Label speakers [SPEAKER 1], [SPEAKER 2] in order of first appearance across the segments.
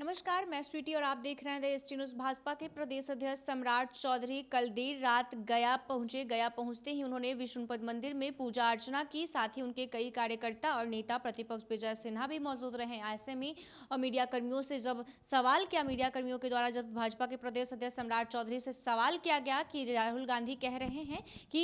[SPEAKER 1] नमस्कार, मैं स्वीटी और आप देख रहे हैं द एसटी न्यूज़। भाजपा के प्रदेश अध्यक्ष सम्राट चौधरी कल देर रात गया पहुंचे। गया पहुंचते ही उन्होंने विष्णुपद मंदिर में पूजा अर्चना की। साथ ही उनके कई कार्यकर्ता और नेता प्रतिपक्ष विजय सिन्हा भी मौजूद रहे। ऐसे में मीडिया कर्मियों से जब सवाल किया, मीडिया कर्मियों के द्वारा जब भाजपा के प्रदेश अध्यक्ष सम्राट चौधरी से सवाल किया गया कि राहुल गांधी कह रहे हैं कि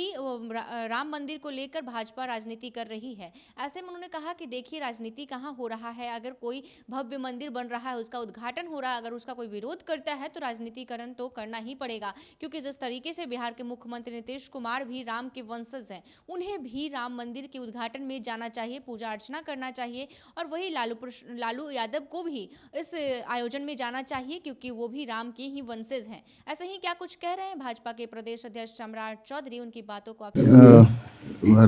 [SPEAKER 1] राम मंदिर को लेकर भाजपा राजनीति कर रही है। ऐसे में उन्होंने कहा कि देखिए, राजनीति कहाँ हो रहा है। अगर कोई भव्य मंदिर बन रहा है, उसका उद्घाटन हो रहा है, अगर उसका कोई विरोध करता है तो राजनीतिकरण तो करना ही पड़ेगा। क्योंकि जिस तरीके से बिहार के मुख्यमंत्री नीतीश कुमार भी राम के वंशज हैं, उन्हें भी राम मंदिर के उद्घाटन में जाना चाहिए, पूजा अर्चना करना चाहिए। और वही लालू यादव को भी इस आयोजन में जाना चाहिए, क्योंकि वो भी राम के ही वंशज हैं। ऐसे ही क्या कुछ कह रहे हैं भाजपा के प्रदेश अध्यक्ष सम्राट चौधरी, उनकी बातों को आप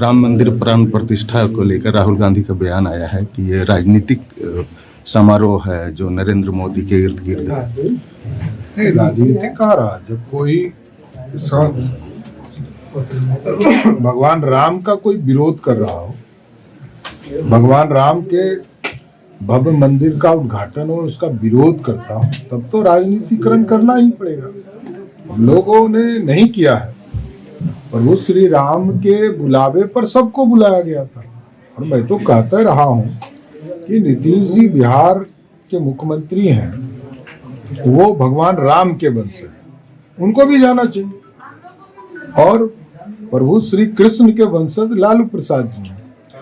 [SPEAKER 2] राम मंदिर प्राण प्रतिष्ठा को लेकर राहुल गांधी का बयान आया है कि ये राजनीतिक समारोह है जो नरेंद्र मोदी के इर्द गिर्द है।
[SPEAKER 3] नहीं, राजनीति कहाँ रहा जब कोई भगवान राम का कोई विरोध कर रहा हो, भगवान राम के भव्य मंदिर का उद्घाटन हो, उसका विरोध करता हो, तब तो राजनीतिकरण करना ही पड़ेगा। हम लोगों ने नहीं किया है। प्रभु श्री राम के बुलावे पर सबको बुलाया गया था। और मैं तो कहता रहा हूँ कि नीतीश जी बिहार के मुख्यमंत्री हैं, वो भगवान राम के वंश हैं, उनको भी जाना चाहिए। और प्रभु श्री कृष्ण के वंशज लालू प्रसाद जी हैं,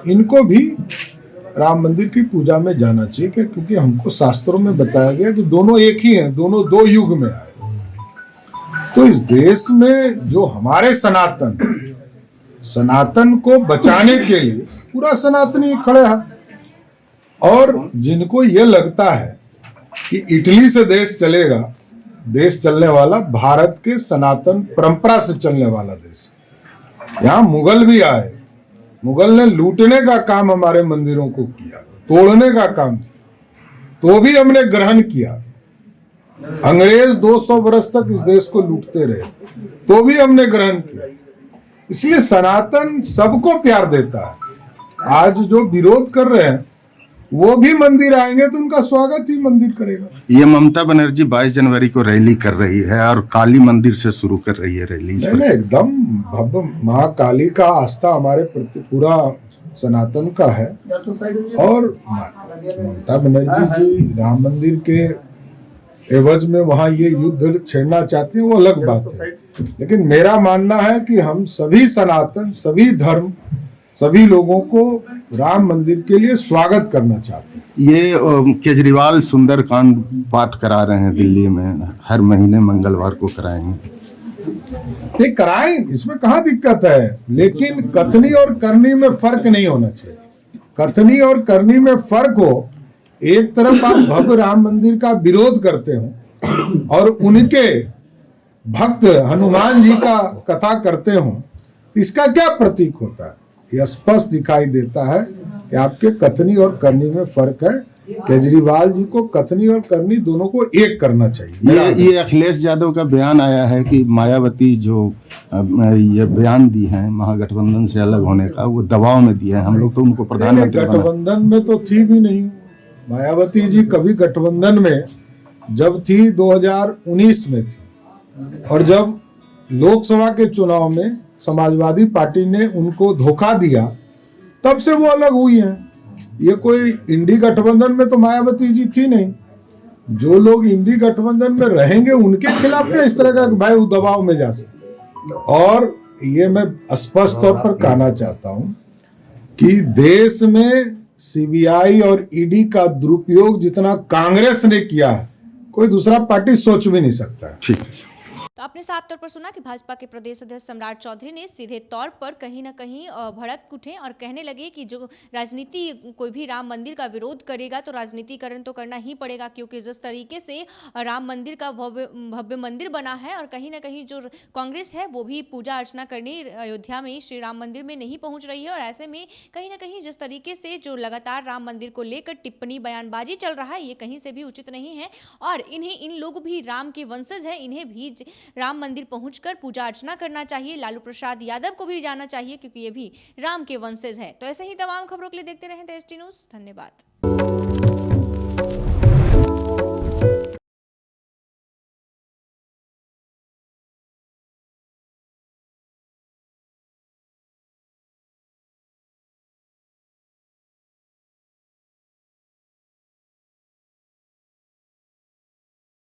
[SPEAKER 3] इनको भी राम मंदिर की पूजा में जाना चाहिए, क्योंकि हमको शास्त्रों में बताया गया कि दोनों एक ही हैं, दोनों दो युग में आए। तो इस देश में जो हमारे सनातन को बचाने के लिए पूरा सनातनी खड़े हैं। और जिनको ये लगता है कि इटली से देश चलेगा, देश चलने वाला भारत के सनातन परंपरा से चलने वाला देश है। यहाँ मुगल भी आए, मुगल ने लूटने का काम हमारे मंदिरों को किया, तोड़ने का काम किया, तो भी हमने ग्रहण किया। अंग्रेज 200 वर्ष तक इस देश को लूटते रहे, तो भी हमने ग्रहण किया। इसलिए सनातन सबको प्यार देता है। आज जो विरोध कर रहे हैं वो भी मंदिर आएंगे तो उनका स्वागत ही मंदिर करेगा।
[SPEAKER 2] ये ममता बनर्जी 22 जनवरी को रैली कर रही है और काली मंदिर से शुरू कर रही है रैली।
[SPEAKER 3] नहीं, एकदम भव्य महाकाली का आस्था हमारे प्रति पूरा सनातन का है। और ममता बनर्जी जी राम मंदिर के एवज में वहाँ ये युद्ध छेड़ना चाहती है, वो अलग बात है। लेकिन मेरा मानना है कि हम सभी सनातन, सभी धर्म, सभी लोगों को राम मंदिर के लिए स्वागत करना चाहते हैं।
[SPEAKER 2] ये केजरीवाल सुंदरकांड पाठ करा रहे हैं दिल्ली में, हर महीने मंगलवार को कराएंगे।
[SPEAKER 3] नहीं कराएं, इसमें कहाँ दिक्कत है। लेकिन कथनी और करनी में फर्क नहीं होना चाहिए। कथनी और करनी में फर्क हो। एक तरफ आप भव्य राम मंदिर का विरोध करते हो और उनके भक्त हनुमान जी का कथा करते हो, इसका क्या प्रतीक होता है? यह स्पष्ट दिखाई देता है कि आपके कथनी और करनी में फर्क है। केजरीवाल जी को कथनी और करनी दोनों को एक करना चाहिए।
[SPEAKER 2] ये अखिलेश यादव का बयान आया है कि मायावती जो ये बयान दी है महागठबंधन से अलग होने का, वो दबाव में दिया है। हम लोग तो उनको प्रधानमंत्री
[SPEAKER 3] गठबंधन में तो थी भी नहीं मायावती जी। कभी गठबंधन में जब थी 2019 में थी, और जब लोकसभा के चुनाव में समाजवादी पार्टी ने उनको धोखा दिया, तब से वो अलग हुई हैं। ये कोई इंडी गठबंधन में तो मायावती जी थी नहीं। जो लोग इंडी गठबंधन में रहेंगे उनके खिलाफ में इस तरह का भाई वो दबाव में जा सकते। और ये मैं स्पष्ट तौर पर कहना चाहता हूं कि देश में सीबीआई और ईडी का दुरुपयोग जितना कांग्रेस ने किया है, कोई दूसरा पार्टी सोच भी नहीं सकता है।
[SPEAKER 2] ठीक है।
[SPEAKER 1] तो आपने साफ तौर पर सुना कि भाजपा के प्रदेश अध्यक्ष सम्राट चौधरी ने सीधे तौर पर कहीं ना कहीं भड़क उठे और कहने लगे कि जो राजनीति, कोई भी राम मंदिर का विरोध करेगा तो राजनीतिकरण तो करना ही पड़ेगा। क्योंकि जिस तरीके से राम मंदिर का भव्य मंदिर बना है, और कहीं ना कहीं जो कांग्रेस है वो भी पूजा अर्चना करने अयोध्या में श्री राम मंदिर में नहीं पहुंच रही है। और ऐसे में कहीं ना कहीं जिस तरीके से जो लगातार राम मंदिर को लेकर टिप्पणी बयानबाजी चल रहा है, ये कहीं से भी उचित नहीं है। और इन लोग भी राम के वंशज हैं, इन्हें भी राम मंदिर पहुंचकर पूजा अर्चना करना चाहिए। लालू प्रसाद यादव को भी जाना चाहिए, क्योंकि ये भी राम के वंशज हैं। तो ऐसे ही तमाम खबरों के लिए देखते रहें द एसटी न्यूज़। धन्यवाद।